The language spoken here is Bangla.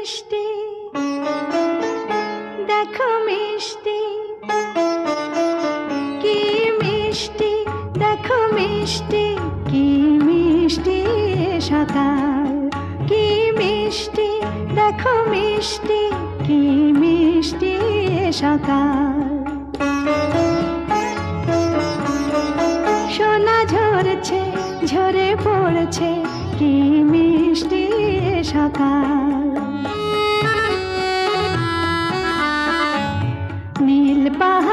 মিষ্টি দেখো মিষ্টি, কি মিষ্টি দেখো মিষ্টি, কি মিষ্টি সকাল, কি মিষ্টি দেখো মিষ্টি, কি মিষ্টি সকাল। সোনা ঝরছে ঝরে পড়ছে, কি মিষ্টি সকাল। নীল পাহাড়